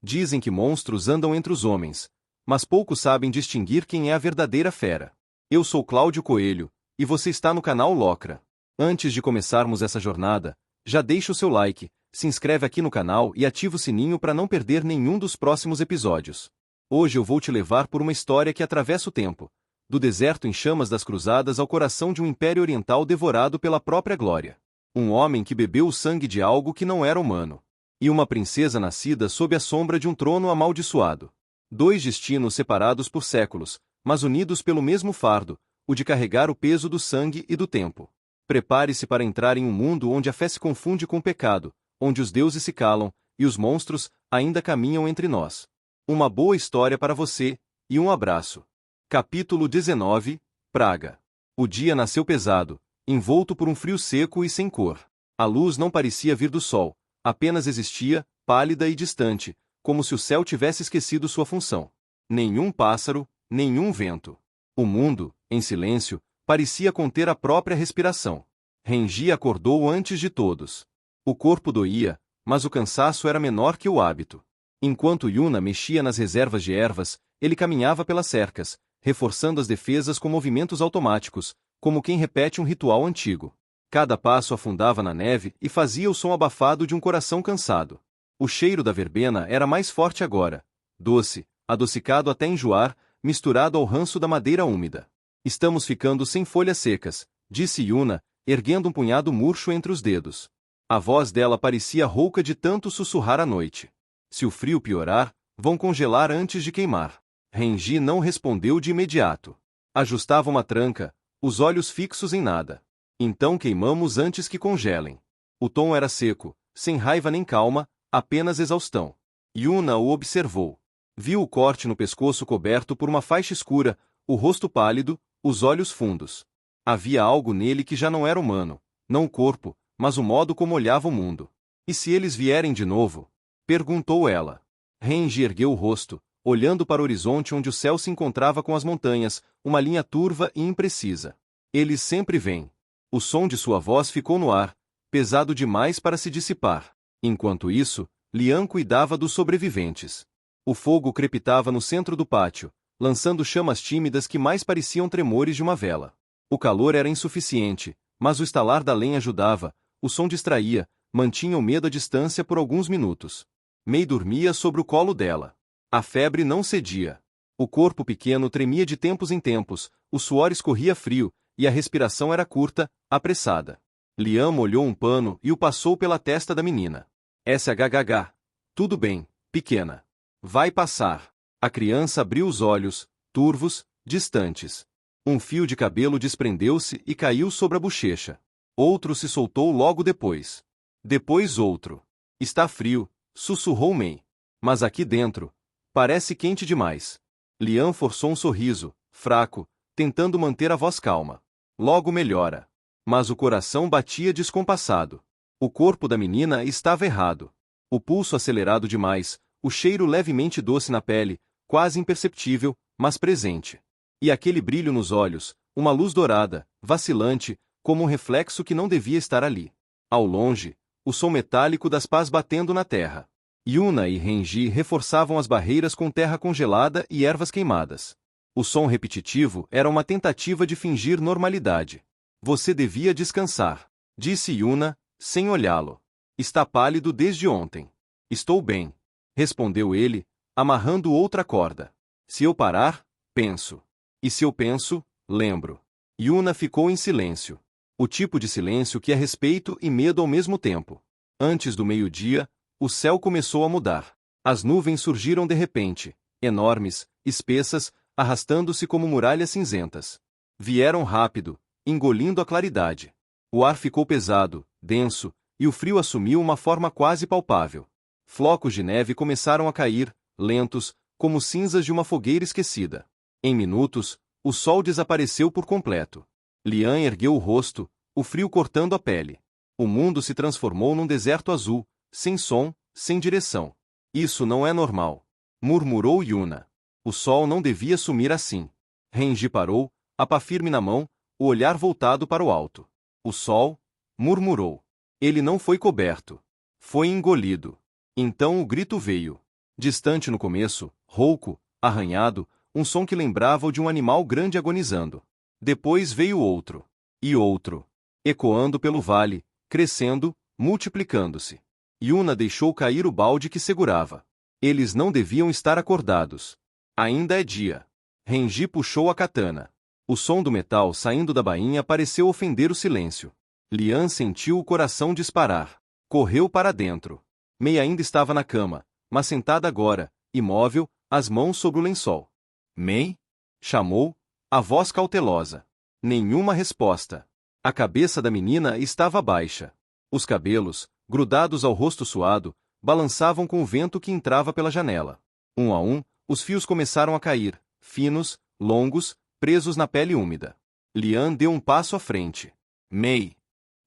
Dizem que monstros andam entre os homens, mas poucos sabem distinguir quem é a verdadeira fera. Eu sou Cláudio Coelho, e você está no canal Locra. Antes de começarmos essa jornada, já deixa o seu like, se inscreve aqui no canal e ativa o sininho para não perder nenhum dos próximos episódios. Hoje eu vou te levar por uma história que atravessa o tempo, do deserto em chamas das cruzadas ao coração de um império oriental devorado pela própria glória. Um homem que bebeu o sangue de algo que não era humano. E uma princesa nascida sob a sombra de um trono amaldiçoado. Dois destinos separados por séculos, mas unidos pelo mesmo fardo, o de carregar o peso do sangue e do tempo. Prepare-se para entrar em um mundo onde a fé se confunde com o pecado, onde os deuses se calam, e os monstros ainda caminham entre nós. Uma boa história para você, e um abraço. Capítulo 19, Praga. O dia nasceu pesado, envolto por um frio seco e sem cor. A luz não parecia vir do sol, apenas existia, pálida e distante, como se o céu tivesse esquecido sua função. Nenhum pássaro, nenhum vento. O mundo, em silêncio, parecia conter a própria respiração. Rengi acordou antes de todos. O corpo doía, mas o cansaço era menor que o hábito. Enquanto Yuna mexia nas reservas de ervas, ele caminhava pelas cercas, reforçando as defesas com movimentos automáticos, como quem repete um ritual antigo. Cada passo afundava na neve e fazia o som abafado de um coração cansado. O cheiro da verbena era mais forte agora, doce, adocicado até enjoar, misturado ao ranço da madeira úmida. Estamos ficando sem folhas secas, disse Yuna, erguendo um punhado murcho entre os dedos. A voz dela parecia rouca de tanto sussurrar à noite. Se o frio piorar, vão congelar antes de queimar. Rengi não respondeu de imediato. Ajustava uma tranca, os olhos fixos em nada. Então queimamos antes que congelem. O tom era seco, sem raiva nem calma, apenas exaustão. Yuna o observou. Viu o corte no pescoço coberto por uma faixa escura, o rosto pálido, os olhos fundos. Havia algo nele que já não era humano, não o corpo, mas o modo como olhava o mundo. E se eles vierem de novo? Perguntou ela. Rengi ergueu o rosto, olhando para o horizonte onde o céu se encontrava com as montanhas, uma linha turva e imprecisa. Eles sempre vêm. O som de sua voz ficou no ar, pesado demais para se dissipar. Enquanto isso, Lian cuidava dos sobreviventes. O fogo crepitava no centro do pátio, lançando chamas tímidas que mais pareciam tremores de uma vela. O calor era insuficiente, mas o estalar da lenha ajudava, o som distraía, mantinha o medo à distância por alguns minutos. Mei dormia sobre o colo dela. A febre não cedia. O corpo pequeno tremia de tempos em tempos, o suor escorria frio, e a respiração era curta, apressada. Lian molhou um pano e o passou pela testa da menina. SHHH. Tudo bem, pequena. Vai passar. A criança abriu os olhos, turvos, distantes. Um fio de cabelo desprendeu-se e caiu sobre a bochecha. Outro se soltou logo depois. Depois outro. Está frio, sussurrou Mei. Mas aqui dentro, parece quente demais. Lian forçou um sorriso, fraco, tentando manter a voz calma. Logo melhora. Mas o coração batia descompassado. O corpo da menina estava errado. O pulso acelerado demais, o cheiro levemente doce na pele, quase imperceptível, mas presente. E aquele brilho nos olhos, uma luz dourada, vacilante, como um reflexo que não devia estar ali. Ao longe, o som metálico das pás batendo na terra. Yuna e Rengi reforçavam as barreiras com terra congelada e ervas queimadas. O som repetitivo era uma tentativa de fingir normalidade. Você devia descansar, disse Yuna, sem olhá-lo. Está pálido desde ontem. Estou bem, respondeu ele, amarrando outra corda. Se eu parar, penso. E se eu penso, lembro. Yuna ficou em silêncio. O tipo de silêncio que é respeito e medo ao mesmo tempo. Antes do meio-dia, o céu começou a mudar. As nuvens surgiram de repente, enormes, espessas, arrastando-se como muralhas cinzentas. Vieram rápido, engolindo a claridade. O ar ficou pesado, denso, e o frio assumiu uma forma quase palpável. Flocos de neve começaram a cair, lentos, como cinzas de uma fogueira esquecida. Em minutos, o sol desapareceu por completo. Lian ergueu o rosto, o frio cortando a pele. O mundo se transformou num deserto azul, sem som, sem direção. Isso não é normal, murmurou Yuna. O sol não devia sumir assim. Rengi parou, a pá firme na mão, o olhar voltado para o alto. O sol, murmurou. Ele não foi coberto. Foi engolido. Então o grito veio. Distante no começo, rouco, arranhado, um som que lembrava o de um animal grande agonizando. Depois veio outro. E outro. Ecoando pelo vale, crescendo, multiplicando-se. Yuna deixou cair o balde que segurava. Eles não deviam estar acordados. Ainda é dia. Renji puxou a katana. O som do metal saindo da bainha pareceu ofender o silêncio. Lian sentiu o coração disparar. Correu para dentro. Mei ainda estava na cama, mas sentada agora, imóvel, as mãos sobre o lençol. Mei? Chamou, a voz cautelosa. Nenhuma resposta. A cabeça da menina estava baixa. Os cabelos, grudados ao rosto suado, balançavam com o vento que entrava pela janela. Um a um, os fios começaram a cair, finos, longos, presos na pele úmida. Lian deu um passo à frente. Mei.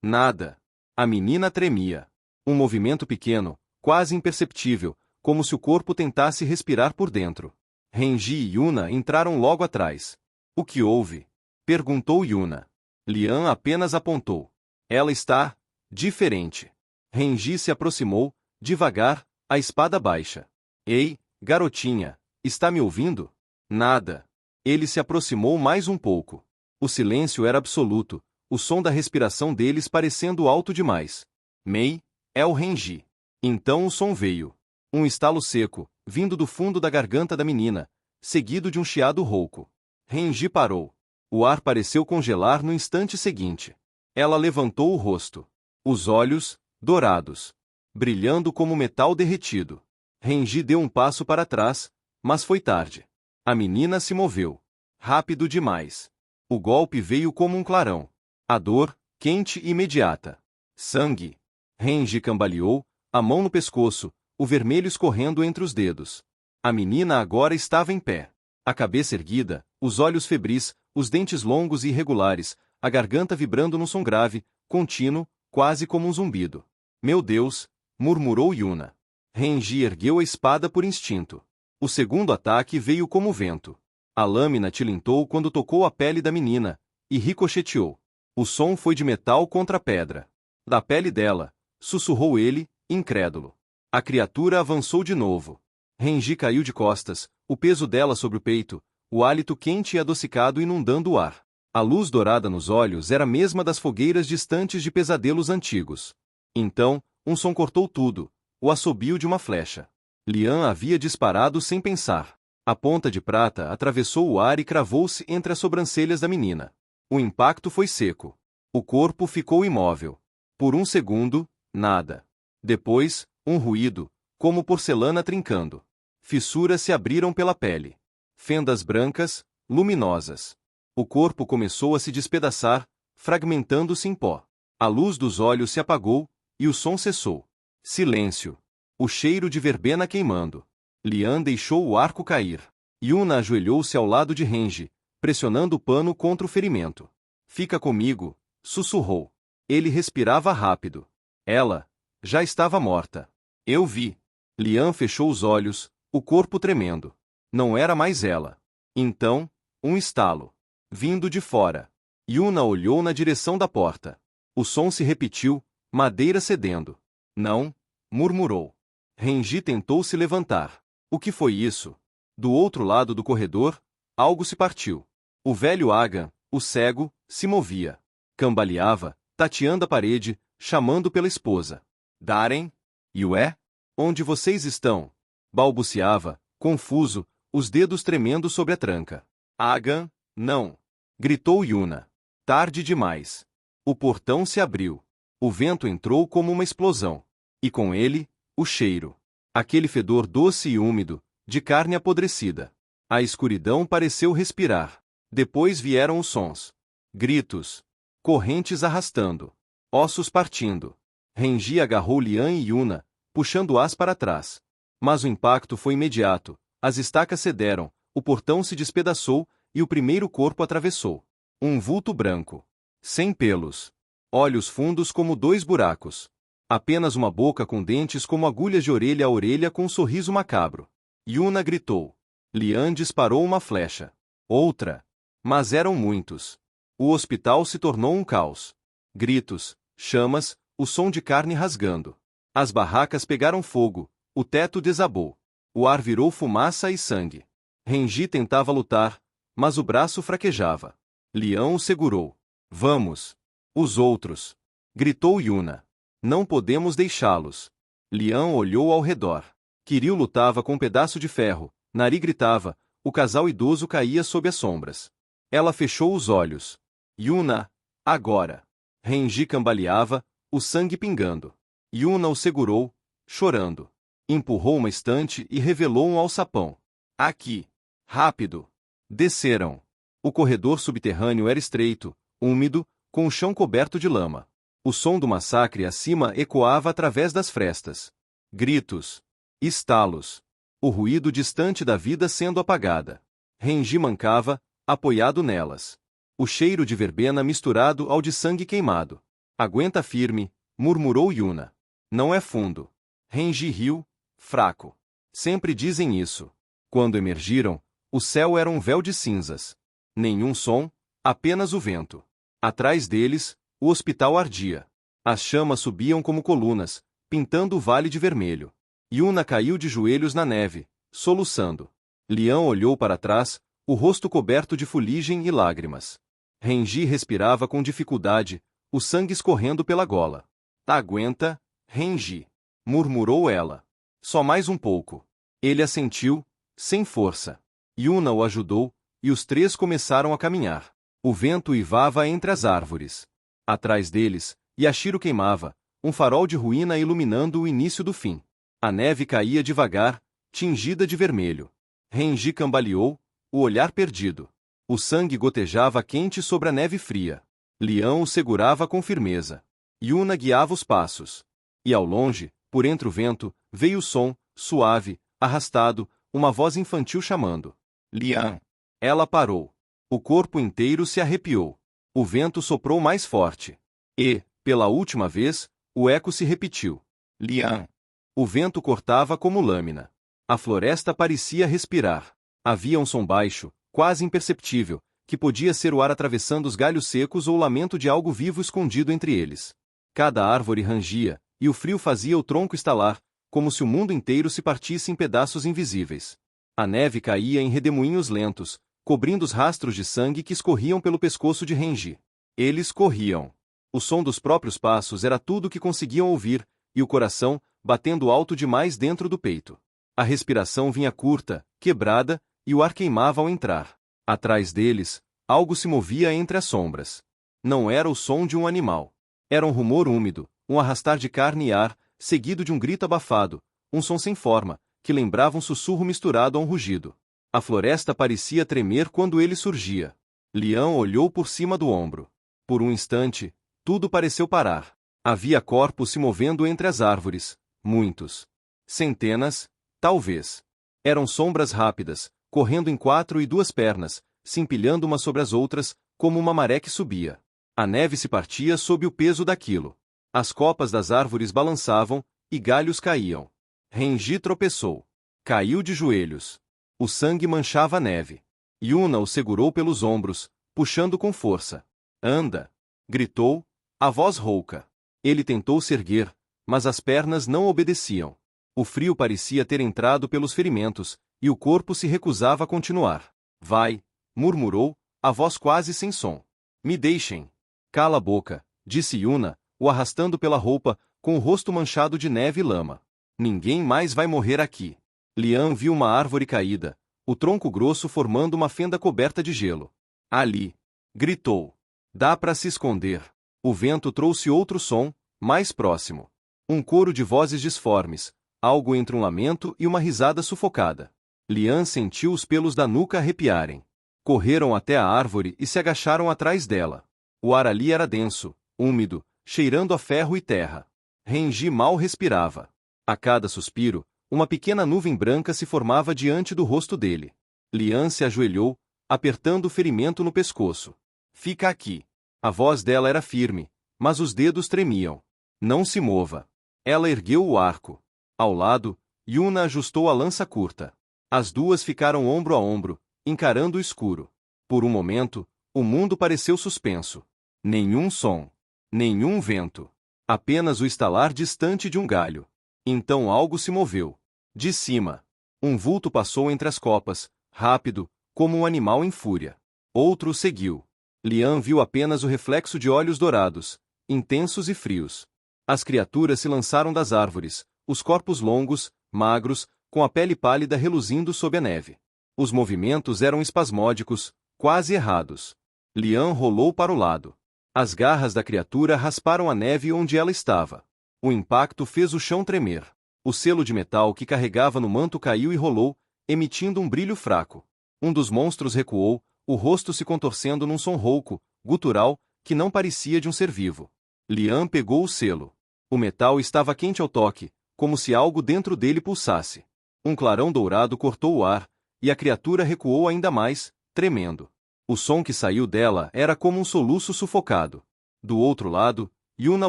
Nada. A menina tremia. Um movimento pequeno, quase imperceptível, como se o corpo tentasse respirar por dentro. Renji e Yuna entraram logo atrás. O que houve? Perguntou Yuna. Lian apenas apontou. Ela está diferente. Renji se aproximou, devagar, a espada baixa. Ei, garotinha, está me ouvindo? Nada. Ele se aproximou mais um pouco. O silêncio era absoluto, o som da respiração deles parecendo alto demais. Mei, é o Renji. Então o som veio. Um estalo seco, vindo do fundo da garganta da menina, seguido de um chiado rouco. Renji parou. O ar pareceu congelar no instante seguinte. Ela levantou o rosto. Os olhos, dourados, brilhando como metal derretido. Renji deu um passo para trás, mas foi tarde. A menina se moveu. Rápido demais. O golpe veio como um clarão. A dor, quente e imediata. Sangue. Renji cambaleou, a mão no pescoço, o vermelho escorrendo entre os dedos. A menina agora estava em pé. A cabeça erguida, os olhos febris, os dentes longos e irregulares, a garganta vibrando num som grave, contínuo, quase como um zumbido. Meu Deus, murmurou Yuna. Renji ergueu a espada por instinto. O segundo ataque veio como vento. A lâmina tilintou quando tocou a pele da menina, e ricocheteou. O som foi de metal contra a pedra. Da pele dela, sussurrou ele, incrédulo. A criatura avançou de novo. Renji caiu de costas, o peso dela sobre o peito, o hálito quente e adocicado inundando o ar. A luz dourada nos olhos era a mesma das fogueiras distantes de pesadelos antigos. Então, um som cortou tudo, o assobio de uma flecha. Lian havia disparado sem pensar. A ponta de prata atravessou o ar e cravou-se entre as sobrancelhas da menina. O impacto foi seco. O corpo ficou imóvel. Por um segundo, nada. Depois, um ruído, como porcelana trincando. Fissuras se abriram pela pele. Fendas brancas, luminosas. O corpo começou a se despedaçar, fragmentando-se em pó. A luz dos olhos se apagou, e o som cessou. Silêncio. O cheiro de verbena queimando. Lian deixou o arco cair. Yuna ajoelhou-se ao lado de Renji, pressionando o pano contra o ferimento. Fica comigo, sussurrou. Ele respirava rápido. Ela já estava morta. Eu vi. Lian fechou os olhos, o corpo tremendo. Não era mais ela. Então, um estalo. Vindo de fora. Yuna olhou na direção da porta. O som se repetiu, madeira cedendo. Não, murmurou. Renji tentou se levantar. O que foi isso? Do outro lado do corredor, algo se partiu. O velho Agan, o cego, se movia. Cambaleava, tateando a parede, chamando pela esposa. Darem? Yue? Onde vocês estão? Balbuciava, confuso, os dedos tremendo sobre a tranca. Agan, não! Gritou Yuna. Tarde demais. O portão se abriu. O vento entrou como uma explosão. E com ele, o cheiro. Aquele fedor doce e úmido, de carne apodrecida. A escuridão pareceu respirar. Depois vieram os sons. Gritos. Correntes arrastando. Ossos partindo. Renji agarrou Lian e Yuna, puxando-as para trás. Mas o impacto foi imediato. As estacas cederam, o portão se despedaçou, e o primeiro corpo atravessou. Um vulto branco. Sem pelos. Olhos fundos como dois buracos. Apenas uma boca com dentes como agulhas de orelha a orelha com um sorriso macabro. Yuna gritou. Lian disparou uma flecha. Outra. Mas eram muitos. O hospital se tornou um caos. Gritos, chamas, o som de carne rasgando. As barracas pegaram fogo, o teto desabou. O ar virou fumaça e sangue. Renji tentava lutar, mas o braço fraquejava. Lian o segurou. Vamos! Os outros! Gritou Yuna. Não podemos deixá-los. Lian olhou ao redor. Kiryu lutava com um pedaço de ferro, Nari gritava, o casal idoso caía sob as sombras. Ela fechou os olhos. Yuna, agora! Renji cambaleava, o sangue pingando. Yuna o segurou, chorando. Empurrou uma estante e revelou um alçapão. Aqui! Rápido! Desceram. O corredor subterrâneo era estreito, úmido, com o chão coberto de lama. O som do massacre acima ecoava através das frestas. Gritos. Estalos. O ruído distante da vida sendo apagada. Renji mancava, apoiado nelas. O cheiro de verbena misturado ao de sangue queimado. Aguenta firme, murmurou Yuna. Não é fundo. Renji riu, fraco. Sempre dizem isso. Quando emergiram, o céu era um véu de cinzas. Nenhum som, apenas o vento. Atrás deles, o hospital ardia. As chamas subiam como colunas, pintando o vale de vermelho. Yuna caiu de joelhos na neve, soluçando. Lian olhou para trás, o rosto coberto de fuligem e lágrimas. Renji respirava com dificuldade, o sangue escorrendo pela gola. Aguenta, Renji, murmurou ela. Só mais um pouco. Ele assentiu, sem força. Yuna o ajudou, e os três começaram a caminhar. O vento uivava entre as árvores. Atrás deles, Yashiro queimava, um farol de ruína iluminando o início do fim. A neve caía devagar, tingida de vermelho. Renji cambaleou, o olhar perdido. O sangue gotejava quente sobre a neve fria. Lian o segurava com firmeza. Yuna guiava os passos. E ao longe, por entre o vento, veio o som, suave, arrastado, uma voz infantil chamando. Lian! Ela parou. O corpo inteiro se arrepiou. O vento soprou mais forte. E, pela última vez, o eco se repetiu. Lian! O vento cortava como lâmina. A floresta parecia respirar. Havia um som baixo, quase imperceptível, que podia ser o ar atravessando os galhos secos ou o lamento de algo vivo escondido entre eles. Cada árvore rangia, e o frio fazia o tronco estalar, como se o mundo inteiro se partisse em pedaços invisíveis. A neve caía em redemoinhos lentos, cobrindo os rastros de sangue que escorriam pelo pescoço de Renji. Eles corriam. O som dos próprios passos era tudo que conseguiam ouvir, e o coração, batendo alto demais dentro do peito. A respiração vinha curta, quebrada, e o ar queimava ao entrar. Atrás deles, algo se movia entre as sombras. Não era o som de um animal. Era um rumor úmido, um arrastar de carne e ar, seguido de um grito abafado, um som sem forma, que lembrava um sussurro misturado a um rugido. A floresta parecia tremer quando ele surgia. Lian olhou por cima do ombro. Por um instante, tudo pareceu parar. Havia corpos se movendo entre as árvores, muitos. Centenas, talvez. Eram sombras rápidas, correndo em 4 e 2 pernas, se empilhando umas sobre as outras, como uma maré que subia. A neve se partia sob o peso daquilo. As copas das árvores balançavam, e galhos caíam. Renji tropeçou. Caiu de joelhos. O sangue manchava a neve. Yuna o segurou pelos ombros, puxando com força. Anda! Gritou, a voz rouca. Ele tentou se erguer, mas as pernas não obedeciam. O frio parecia ter entrado pelos ferimentos, e o corpo se recusava a continuar. Vai! Murmurou, a voz quase sem som. Me deixem! Cala a boca, disse Yuna, o arrastando pela roupa, com o rosto manchado de neve e lama. Ninguém mais vai morrer aqui. Lian viu uma árvore caída, o tronco grosso formando uma fenda coberta de gelo. Ali! Gritou. Dá para se esconder. O vento trouxe outro som, mais próximo. Um coro de vozes disformes, algo entre um lamento e uma risada sufocada. Lian sentiu os pelos da nuca arrepiarem. Correram até a árvore e se agacharam atrás dela. O ar ali era denso, úmido, cheirando a ferro e terra. Renji mal respirava. A cada suspiro, uma pequena nuvem branca se formava diante do rosto dele. Lian se ajoelhou, apertando o ferimento no pescoço. Fica aqui. A voz dela era firme, mas os dedos tremiam. Não se mova. Ela ergueu o arco. Ao lado, Yuna ajustou a lança curta. As duas ficaram ombro a ombro, encarando o escuro. Por um momento, o mundo pareceu suspenso. Nenhum som. Nenhum vento. Apenas o estalar distante de um galho. Então algo se moveu. De cima. Um vulto passou entre as copas, rápido, como um animal em fúria. Outro o seguiu. Lian viu apenas o reflexo de olhos dourados, intensos e frios. As criaturas se lançaram das árvores, os corpos longos, magros, com a pele pálida reluzindo sob a neve. Os movimentos eram espasmódicos, quase errados. Lian rolou para o lado. As garras da criatura rasparam a neve onde ela estava. O impacto fez o chão tremer. O selo de metal que carregava no manto caiu e rolou, emitindo um brilho fraco. Um dos monstros recuou, o rosto se contorcendo num som rouco, gutural, que não parecia de um ser vivo. Lian pegou o selo. O metal estava quente ao toque, como se algo dentro dele pulsasse. Um clarão dourado cortou o ar, e a criatura recuou ainda mais, tremendo. O som que saiu dela era como um soluço sufocado. Do outro lado, Yuna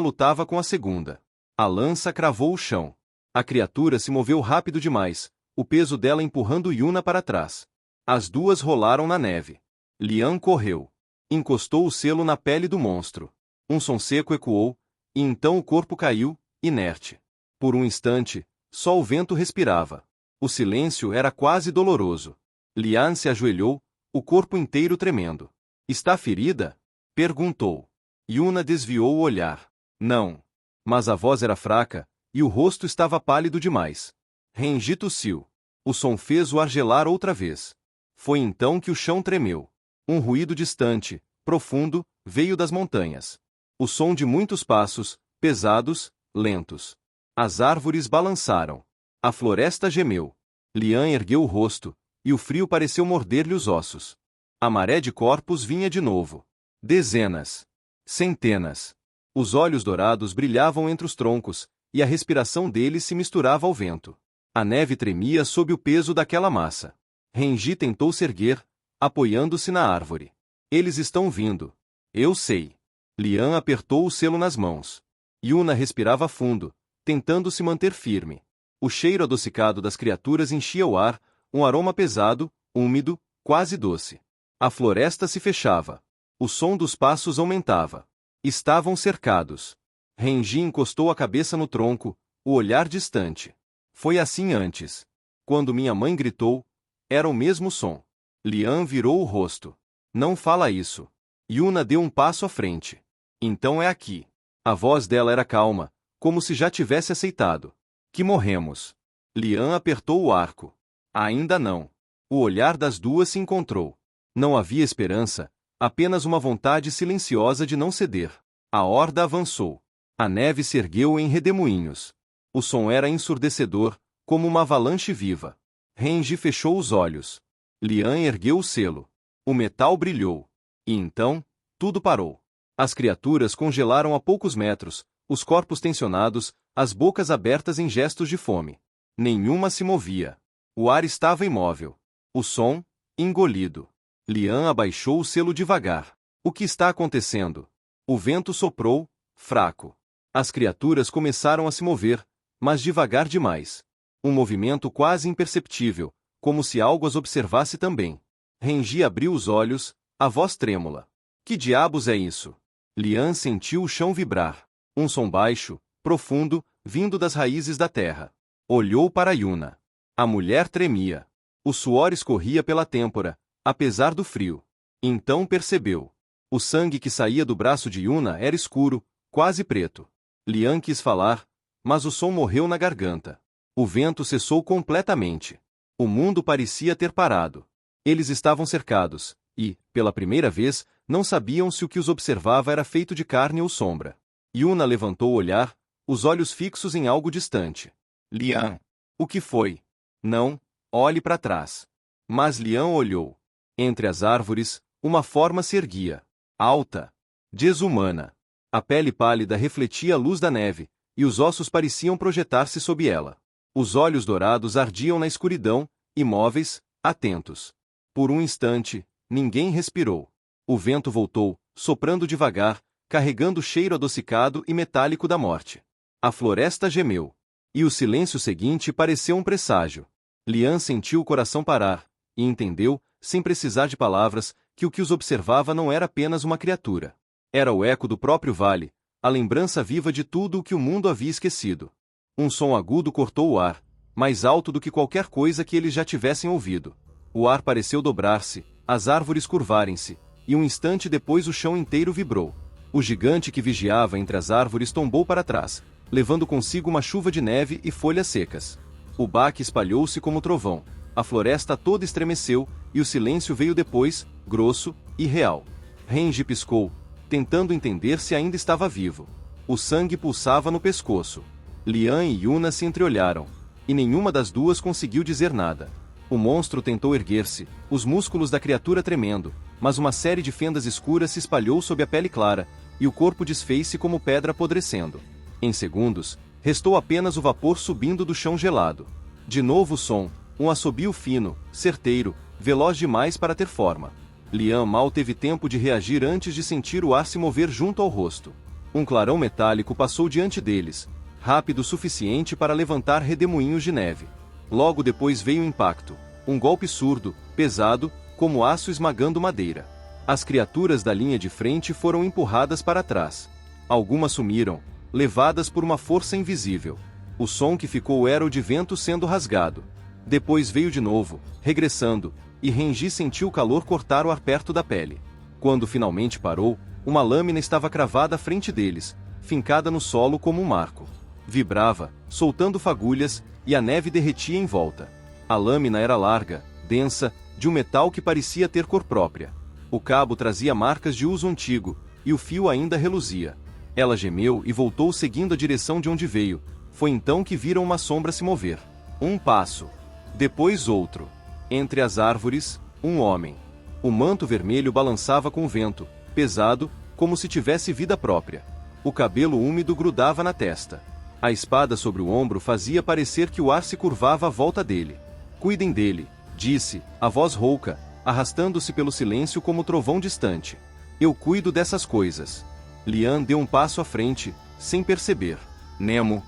lutava com a segunda. A lança cravou o chão. A criatura se moveu rápido demais, o peso dela empurrando Yuna para trás. As duas rolaram na neve. Lian correu. Encostou o selo na pele do monstro. Um som seco ecoou, e então o corpo caiu, inerte. Por um instante, só o vento respirava. O silêncio era quase doloroso. Lian se ajoelhou, o corpo inteiro tremendo. "Está ferida?" perguntou. Yuna desviou o olhar. Não. Mas a voz era fraca, e o rosto estava pálido demais. Renji tossiu. O som fez o ar gelar outra vez. Foi então que o chão tremeu. Um ruído distante, profundo, veio das montanhas. O som de muitos passos, pesados, lentos. As árvores balançaram. A floresta gemeu. Lian ergueu o rosto, e o frio pareceu morder-lhe os ossos. A maré de corpos vinha de novo. Dezenas. Centenas. Os olhos dourados brilhavam entre os troncos, e a respiração deles se misturava ao vento. A neve tremia sob o peso daquela massa. Renji tentou se erguer, apoiando-se na árvore. "Eles estão vindo. Eu sei." Lian apertou o selo nas mãos. Yuna respirava fundo, tentando se manter firme. O cheiro adocicado das criaturas enchia o ar, um aroma pesado, úmido, quase doce. A floresta se fechava. O som dos passos aumentava. Estavam cercados. Renji encostou a cabeça no tronco, o olhar distante. Foi assim antes. Quando minha mãe gritou, era o mesmo som. Lian virou o rosto. "Não fala isso." Yuna deu um passo à frente. "Então é aqui." A voz dela era calma, como se já tivesse aceitado. "Que morremos." Lian apertou o arco. "Ainda não." O olhar das duas se encontrou. Não havia esperança, apenas uma vontade silenciosa de não ceder. A horda avançou. A neve se ergueu em redemoinhos. O som era ensurdecedor, como uma avalanche viva. Renji fechou os olhos. Lian ergueu o selo. O metal brilhou. E então, tudo parou. As criaturas congelaram a poucos metros, os corpos tensionados, as bocas abertas em gestos de fome. Nenhuma se movia. O ar estava imóvel. O som, engolido. Lian abaixou o selo devagar. "O que está acontecendo?" O vento soprou, fraco. As criaturas começaram a se mover, mas devagar demais. Um movimento quase imperceptível, como se algo as observasse também. Renji abriu os olhos, a voz trêmula. "Que diabos é isso?" Lian sentiu o chão vibrar. Um som baixo, profundo, vindo das raízes da terra. Olhou para Yuna. A mulher tremia. O suor escorria pela têmpora, apesar do frio. Então percebeu. O sangue que saía do braço de Yuna era escuro, quase preto. Lian quis falar, mas o som morreu na garganta. O vento cessou completamente. O mundo parecia ter parado. Eles estavam cercados, e, pela primeira vez, não sabiam se o que os observava era feito de carne ou sombra. Yuna levantou o olhar, os olhos fixos em algo distante. "Lian." "O que foi?" "Não, olhe para trás." Mas Lian olhou. Entre as árvores, uma forma se erguia. Alta. Desumana. A pele pálida refletia a luz da neve, e os ossos pareciam projetar-se sob ela. Os olhos dourados ardiam na escuridão, imóveis, atentos. Por um instante, ninguém respirou. O vento voltou, soprando devagar, carregando o cheiro adocicado e metálico da morte. A floresta gemeu. E o silêncio seguinte pareceu um presságio. Lian sentiu o coração parar, e entendeu, sem precisar de palavras, que o que os observava não era apenas uma criatura. Era o eco do próprio vale, a lembrança viva de tudo o que o mundo havia esquecido. Um som agudo cortou o ar, mais alto do que qualquer coisa que eles já tivessem ouvido. O ar pareceu dobrar-se, as árvores curvarem-se, e um instante depois o chão inteiro vibrou. O gigante que vigiava entre as árvores tombou para trás, levando consigo uma chuva de neve e folhas secas. O baque espalhou-se como trovão, a floresta toda estremeceu, e o silêncio veio depois, grosso e real. Renji piscou, tentando entender se ainda estava vivo. O sangue pulsava no pescoço. Lian e Yuna se entreolharam, e nenhuma das duas conseguiu dizer nada. O monstro tentou erguer-se, os músculos da criatura tremendo, mas uma série de fendas escuras se espalhou sob a pele clara, e o corpo desfez-se como pedra apodrecendo. Em segundos, restou apenas o vapor subindo do chão gelado. De novo o som, um assobio fino, certeiro, veloz demais para ter forma. Lian mal teve tempo de reagir antes de sentir o ar se mover junto ao rosto. Um clarão metálico passou diante deles, rápido o suficiente para levantar redemoinhos de neve. Logo depois veio o impacto, um golpe surdo, pesado, como aço esmagando madeira. As criaturas da linha de frente foram empurradas para trás. Algumas sumiram, levadas por uma força invisível. O som que ficou era o de vento sendo rasgado. Depois veio de novo, regressando, e Renji sentiu o calor cortar o ar perto da pele. Quando finalmente parou, uma lâmina estava cravada à frente deles, fincada no solo como um marco. Vibrava, soltando fagulhas, e a neve derretia em volta. A lâmina era larga, densa, de um metal que parecia ter cor própria. O cabo trazia marcas de uso antigo, e o fio ainda reluzia. Ela gemeu e voltou seguindo a direção de onde veio. Foi então que viram uma sombra se mover. Um passo. Depois outro. Entre as árvores, um homem. O manto vermelho balançava com o vento, pesado, como se tivesse vida própria. O cabelo úmido grudava na testa. A espada sobre o ombro fazia parecer que o ar se curvava à volta dele. Cuidem dele, disse, a voz rouca, arrastando-se pelo silêncio como trovão distante. Eu cuido dessas coisas. Lian deu um passo à frente, sem perceber. Nemo.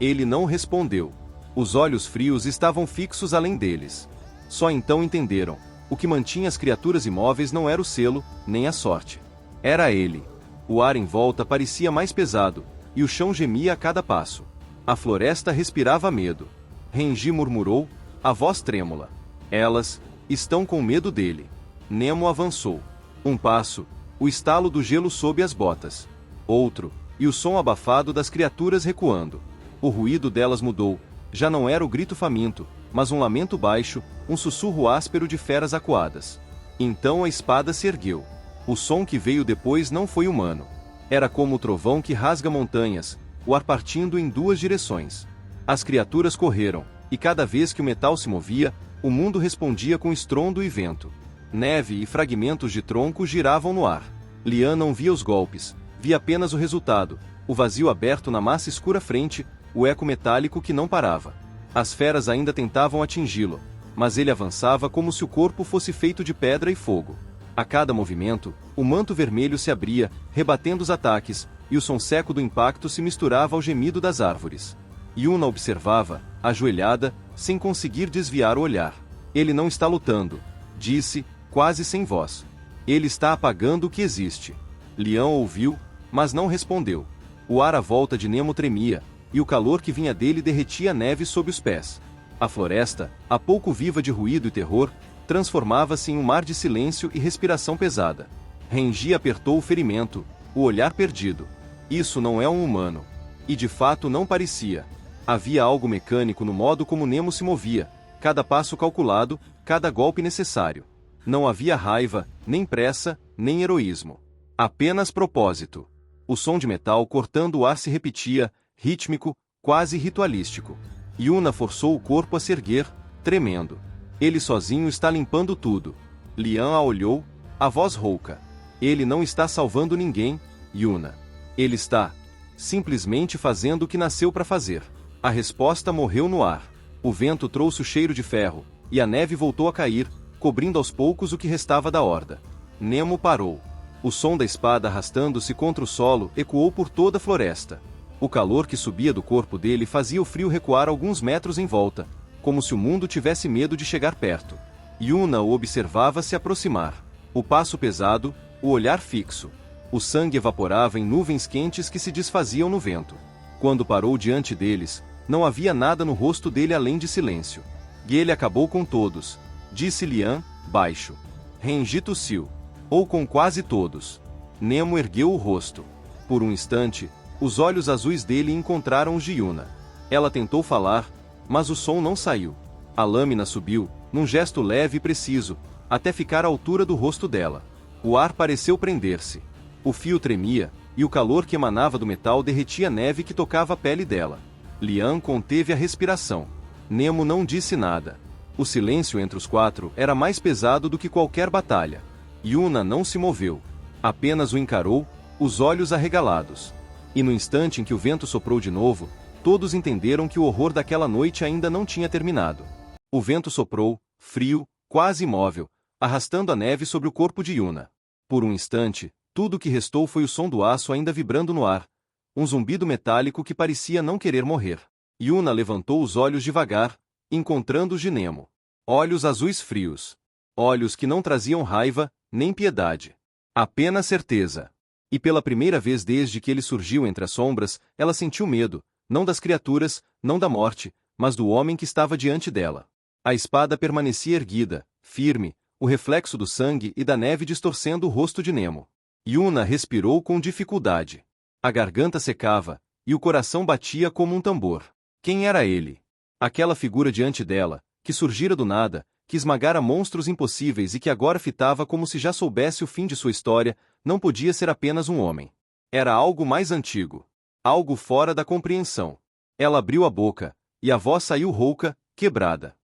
Ele não respondeu. Os olhos frios estavam fixos além deles. Só então entenderam. O que mantinha as criaturas imóveis não era o selo, nem a sorte. Era ele. O ar em volta parecia mais pesado, e o chão gemia a cada passo. A floresta respirava medo. Renji murmurou, a voz trêmula. Elas estão com medo dele. Nemo avançou. Um passo, o estalo do gelo sob as botas. Outro, e o som abafado das criaturas recuando. O ruído delas mudou. Já não era o grito faminto, mas um lamento baixo, um sussurro áspero de feras acuadas. Então a espada se ergueu. O som que veio depois não foi humano. Era como o trovão que rasga montanhas, o ar partindo em duas direções. As criaturas correram, e cada vez que o metal se movia, o mundo respondia com estrondo e vento. Neve e fragmentos de tronco giravam no ar. Lian não via os golpes, via apenas o resultado, o vazio aberto na massa escura frente, o eco metálico que não parava. As feras ainda tentavam atingi-lo, mas ele avançava como se o corpo fosse feito de pedra e fogo. A cada movimento, o manto vermelho se abria, rebatendo os ataques, e o som seco do impacto se misturava ao gemido das árvores. Yuna observava, ajoelhada, sem conseguir desviar o olhar. Ele não está lutando, disse, quase sem voz. Ele está apagando o que existe. Lian ouviu, mas não respondeu. O ar à volta de Nemo tremia, e o calor que vinha dele derretia a neve sob os pés. A floresta, há pouco viva de ruído e terror, transformava-se em um mar de silêncio e respiração pesada. Renji apertou o ferimento, o olhar perdido. Isso não é um humano. E de fato não parecia. Havia algo mecânico no modo como Nemo se movia, cada passo calculado, cada golpe necessário. Não havia raiva, nem pressa, nem heroísmo. Apenas propósito. O som de metal cortando o ar se repetia, rítmico, quase ritualístico. Yuna forçou o corpo a se erguer, tremendo. Ele sozinho está limpando tudo. Lian a olhou, a voz rouca. Ele não está salvando ninguém, Yuna. Ele está simplesmente fazendo o que nasceu para fazer. A resposta morreu no ar. O vento trouxe o cheiro de ferro, e a neve voltou a cair, cobrindo aos poucos o que restava da horda. Nemo parou. O som da espada arrastando-se contra o solo ecoou por toda a floresta. O calor que subia do corpo dele fazia o frio recuar alguns metros em volta, como se o mundo tivesse medo de chegar perto. Yuna o observava se aproximar. O passo pesado, o olhar fixo. O sangue evaporava em nuvens quentes que se desfaziam no vento. Quando parou diante deles, Não havia nada no rosto dele além de silêncio. Ele acabou com todos, disse Lian, baixo. Renji tossiu. Ou com quase todos. Nemo ergueu o rosto. Por um instante, os olhos azuis dele encontraram os de Yuna. Ela tentou falar, mas o som não saiu. A lâmina subiu, num gesto leve e preciso, até ficar à altura do rosto dela. O ar pareceu prender-se. O fio tremia, e o calor que emanava do metal derretia a neve que tocava a pele dela. Lian conteve a respiração. Nemo não disse nada. O silêncio entre os quatro era mais pesado do que qualquer batalha. Yuna não se moveu. Apenas o encarou, os olhos arregalados. E no instante em que o vento soprou de novo, todos entenderam que o horror daquela noite ainda não tinha terminado. O vento soprou, frio, quase imóvel, arrastando a neve sobre o corpo de Yuna. Por um instante, tudo o que restou foi o som do aço ainda vibrando no ar, um zumbido metálico que parecia não querer morrer. Yuna levantou os olhos devagar, encontrando os de Nemo. Olhos azuis frios. Olhos que não traziam raiva, nem piedade. Apenas certeza. E pela primeira vez desde que ele surgiu entre as sombras, ela sentiu medo, não das criaturas, não da morte, mas do homem que estava diante dela. A espada permanecia erguida, firme, o reflexo do sangue e da neve distorcendo o rosto de Nemo. Yuna respirou com dificuldade. A garganta secava, e o coração batia como um tambor. Quem era ele? Aquela figura diante dela, que surgira do nada, que esmagara monstros impossíveis e que agora fitava como se já soubesse o fim de sua história, não podia ser apenas um homem. Era algo mais antigo. Algo fora da compreensão. Ela abriu a boca, e a voz saiu rouca, quebrada.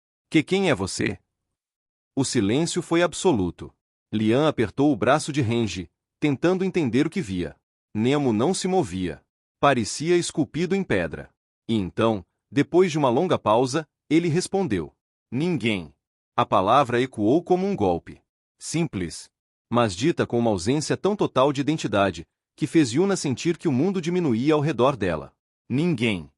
Quem é você? O silêncio foi absoluto. Lian apertou o braço de Renji, tentando entender o que via. Nemo não se movia. Parecia esculpido em pedra. E então, depois de uma longa pausa, ele respondeu. Ninguém. A palavra ecoou como um golpe. Simples. Mas dita com uma ausência tão total de identidade, que fez Yuna sentir que o mundo diminuía ao redor dela. Ninguém.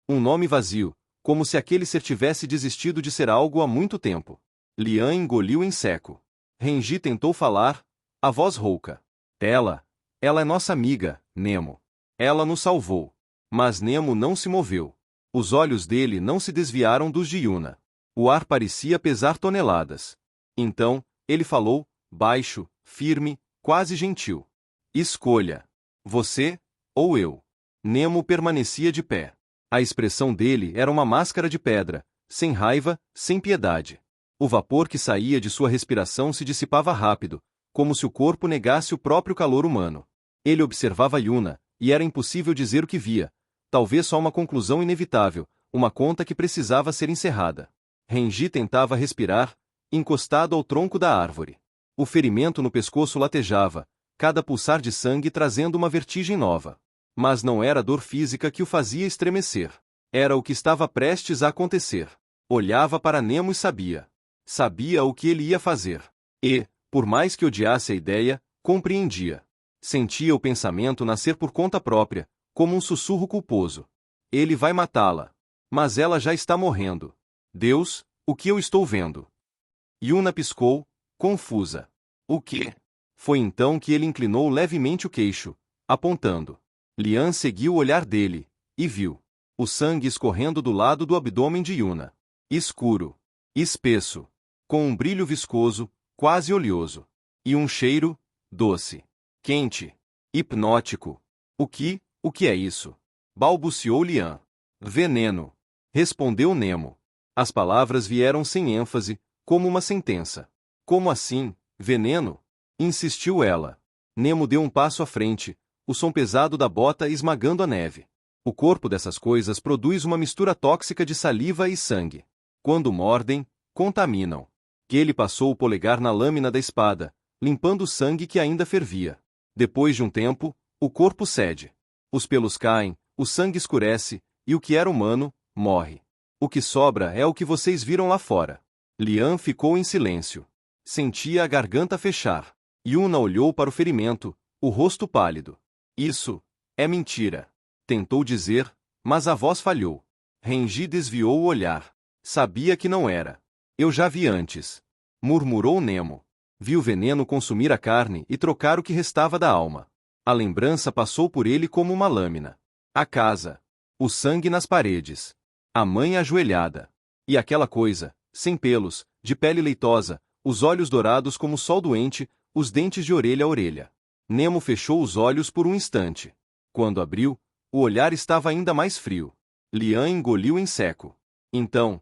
Um nome vazio, como se aquele ser tivesse desistido de ser algo há muito tempo. Lian engoliu em seco. Renji tentou falar, a voz rouca. Ela é nossa amiga, Nemo. Ela nos salvou. Mas Nemo não se moveu. Os olhos dele não se desviaram dos de Yuna. O ar parecia pesar toneladas. Então, ele falou, baixo, firme, quase gentil. Escolha. Você, ou eu. Nemo permanecia de pé. A expressão dele era uma máscara de pedra, sem raiva, sem piedade. O vapor que saía de sua respiração se dissipava rápido, como se o corpo negasse o próprio calor humano. Ele observava Yuna, e era impossível dizer o que via. Talvez só uma conclusão inevitável, uma conta que precisava ser encerrada. Renji tentava respirar, encostado ao tronco da árvore. O ferimento no pescoço latejava, cada pulsar de sangue trazendo uma vertigem nova. Mas não era a dor física que o fazia estremecer. Era o que estava prestes a acontecer. Olhava para Nemo e sabia. Sabia o que ele ia fazer. E, por mais que odiasse a ideia, compreendia. Sentia o pensamento nascer por conta própria, como um sussurro culposo. Ele vai matá-la. Mas ela já está morrendo. Deus, o que eu estou vendo? Yuna piscou, confusa. O quê? Foi então que ele inclinou levemente o queixo, apontando. Lian seguiu o olhar dele, e viu. O sangue escorrendo do lado do abdômen de Yuna. Escuro. Espesso. Com um brilho viscoso, quase oleoso. E um cheiro, doce. Quente. Hipnótico. O que é isso? Balbuciou Lian. Veneno. Respondeu Nemo. As palavras vieram sem ênfase, como uma sentença. Como assim, veneno? Insistiu ela. Nemo deu um passo à frente, o som pesado da bota esmagando a neve. O corpo dessas coisas produz uma mistura tóxica de saliva e sangue. Quando mordem, contaminam. Ele passou o polegar na lâmina da espada, limpando o sangue que ainda fervia. Depois de um tempo, o corpo cede. Os pelos caem, o sangue escurece, e o que era humano, morre. O que sobra é o que vocês viram lá fora. Lian ficou em silêncio. Sentia a garganta fechar. Yuna olhou para o ferimento, o rosto pálido. Isso é mentira. Tentou dizer, mas a voz falhou. Renji desviou o olhar. Sabia que não era. Eu já vi antes. Murmurou Nemo. Viu o veneno consumir a carne e trocar o que restava da alma. A lembrança passou por ele como uma lâmina. A casa. O sangue nas paredes. A mãe ajoelhada. E aquela coisa, sem pelos, de pele leitosa, os olhos dourados como o sol doente, os dentes de orelha a orelha. Nemo fechou os olhos por um instante. Quando abriu, o olhar estava ainda mais frio. Lian engoliu em seco. Então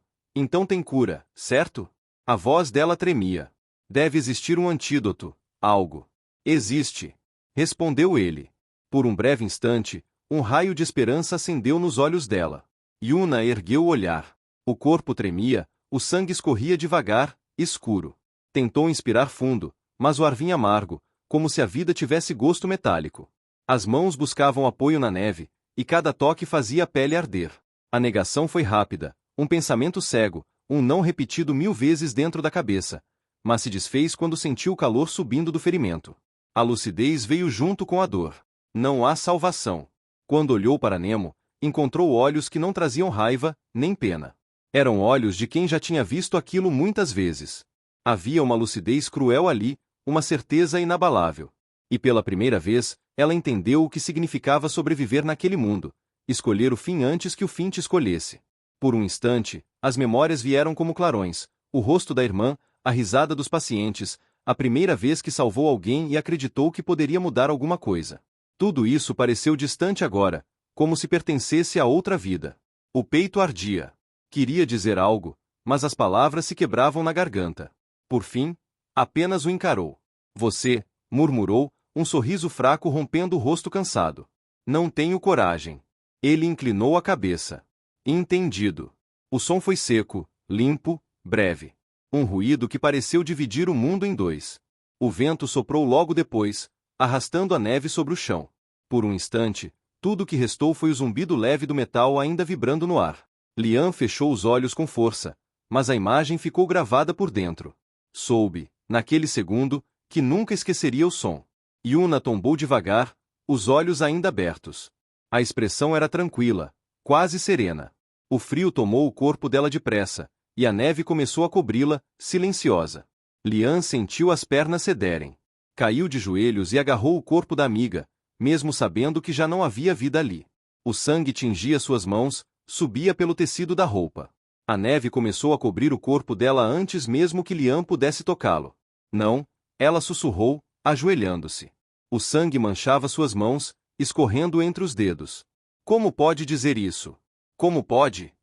tem cura, certo? A voz dela tremia. Deve existir um antídoto, algo. Existe. Respondeu ele. Por um breve instante, um raio de esperança acendeu nos olhos dela. Yuna ergueu o olhar. O corpo tremia, o sangue escorria devagar, escuro. Tentou inspirar fundo, mas o ar vinha amargo, como se a vida tivesse gosto metálico. As mãos buscavam apoio na neve, e cada toque fazia a pele arder. A negação foi rápida, um pensamento cego, um não repetido 1000 vezes dentro da cabeça, mas se desfez quando sentiu o calor subindo do ferimento. A lucidez veio junto com a dor. Não há salvação. Quando olhou para Nemo, encontrou olhos que não traziam raiva, nem pena. Eram olhos de quem já tinha visto aquilo muitas vezes. Havia uma lucidez cruel ali, uma certeza inabalável. E pela primeira vez, ela entendeu o que significava sobreviver naquele mundo, escolher o fim antes que o fim te escolhesse. Por um instante, as memórias vieram como clarões, o rosto da irmã, a risada dos pacientes, a primeira vez que salvou alguém e acreditou que poderia mudar alguma coisa. Tudo isso pareceu distante agora, como se pertencesse a outra vida. O peito ardia. Queria dizer algo, mas as palavras se quebravam na garganta. Por fim, apenas o encarou. Você, murmurou, um sorriso fraco rompendo o rosto cansado. Não tenho coragem. Ele inclinou a cabeça. Entendido. O som foi seco, limpo, breve. Um ruído que pareceu dividir o mundo em dois. O vento soprou logo depois, arrastando a neve sobre o chão. Por um instante, tudo o que restou foi o zumbido leve do metal ainda vibrando no ar. Lian fechou os olhos com força, mas a imagem ficou gravada por dentro. Soube, naquele segundo, que nunca esqueceria o som. Yuna tombou devagar, os olhos ainda abertos. A expressão era tranquila, quase serena. O frio tomou o corpo dela depressa, e a neve começou a cobri-la, silenciosa. Lian sentiu as pernas cederem. Caiu de joelhos e agarrou o corpo da amiga, mesmo sabendo que já não havia vida ali. O sangue tingia suas mãos, subia pelo tecido da roupa. A neve começou a cobrir o corpo dela antes mesmo que Lian pudesse tocá-lo. Não, ela sussurrou, ajoelhando-se. O sangue manchava suas mãos, escorrendo entre os dedos. Como pode dizer isso? Como pode?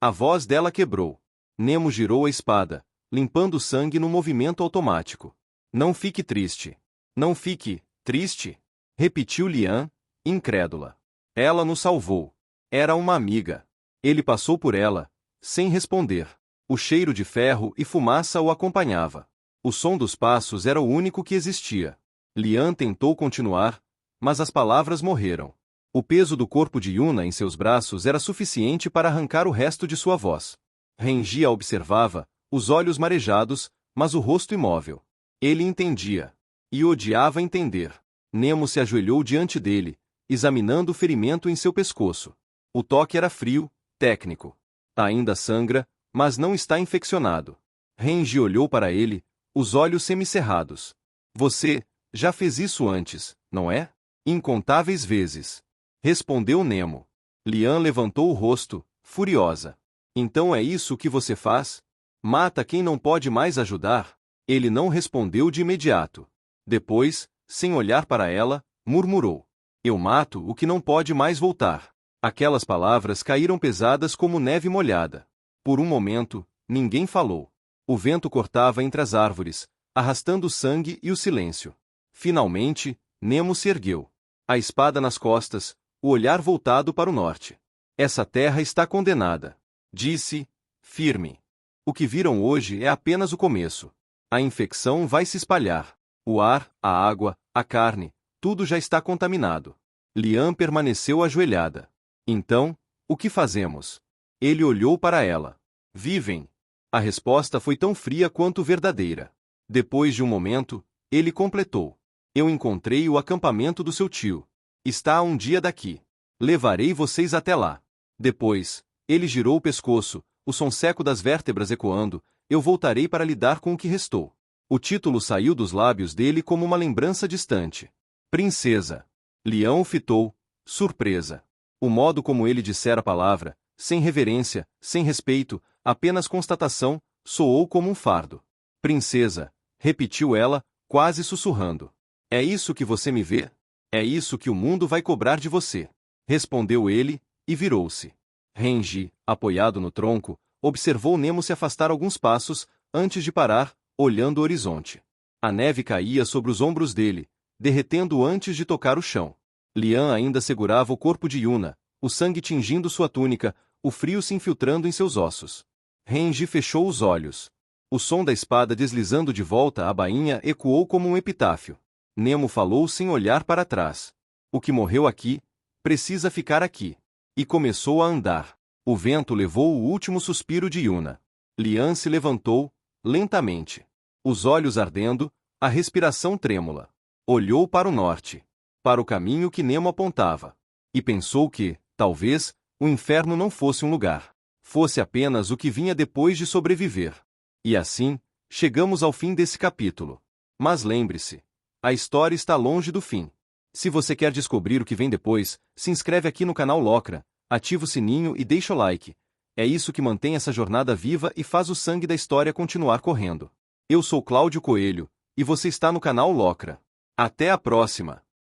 A voz dela quebrou. Nemo girou a espada, limpando o sangue no movimento automático. Não fique triste. Não fique triste, repetiu Lian, incrédula. Ela nos salvou. Era uma amiga. Ele passou por ela, sem responder. O cheiro de ferro e fumaça o acompanhava. O som dos passos era o único que existia. Lian tentou continuar, mas as palavras morreram. O peso do corpo de Yuna em seus braços era suficiente para arrancar o resto de sua voz. Renji a observava, os olhos marejados, mas o rosto imóvel. Ele entendia. E odiava entender. Nemo se ajoelhou diante dele, examinando o ferimento em seu pescoço. O toque era frio, técnico. Ainda sangra, mas não está infeccionado. Renji olhou para ele, os olhos semicerrados. Você já fez isso antes, não é? Incontáveis vezes. Respondeu Nemo. Lian levantou o rosto, furiosa. Então é isso que você faz? Mata quem não pode mais ajudar? Ele não respondeu de imediato. Depois, sem olhar para ela, murmurou. Eu mato o que não pode mais voltar. Aquelas palavras caíram pesadas como neve molhada. Por um momento, ninguém falou. O vento cortava entre as árvores, arrastando o sangue e o silêncio. Finalmente, Nemo se ergueu. A espada nas costas, o olhar voltado para o norte. Essa terra está condenada. Disse, firme. O que viram hoje é apenas o começo. A infecção vai se espalhar. O ar, a água, a carne, tudo já está contaminado. Lian permaneceu ajoelhada. Então, o que fazemos? Ele olhou para ela. Vivem. A resposta foi tão fria quanto verdadeira. Depois de um momento, ele completou. Eu encontrei o acampamento do seu tio. Está a um dia daqui. Levarei vocês até lá. Depois, ele girou o pescoço, o som seco das vértebras ecoando, eu voltarei para lidar com o que restou. O título saiu dos lábios dele como uma lembrança distante. Princesa. Lian o fitou, surpresa. O modo como ele dissera a palavra, sem reverência, sem respeito, apenas constatação, soou como um fardo. Princesa, repetiu ela, quase sussurrando. É isso que você me vê? É isso que o mundo vai cobrar de você. Respondeu ele, e virou-se. Renji, apoiado no tronco, observou Nemo se afastar alguns passos, antes de parar, olhando o horizonte. A neve caía sobre os ombros dele, derretendo antes de tocar o chão. Lian ainda segurava o corpo de Yuna, o sangue tingindo sua túnica, o frio se infiltrando em seus ossos. Renji fechou os olhos. O som da espada deslizando de volta à bainha ecoou como um epitáfio. Nemo falou sem olhar para trás. O que morreu aqui, precisa ficar aqui. E começou a andar. O vento levou o último suspiro de Yuna. Lian se levantou, lentamente. Os olhos ardendo, a respiração trêmula. Olhou para o norte. Para o caminho que Nemo apontava. E pensou que, talvez, o inferno não fosse um lugar. Fosse apenas o que vinha depois de sobreviver. E assim, chegamos ao fim desse capítulo. Mas lembre-se, a história está longe do fim. Se você quer descobrir o que vem depois, se inscreve aqui no canal Locra, ativa o sininho e deixa o like. É isso que mantém essa jornada viva e faz o sangue da história continuar correndo. Eu sou Cláudio Coelho, e você está no canal Locra. Até a próxima!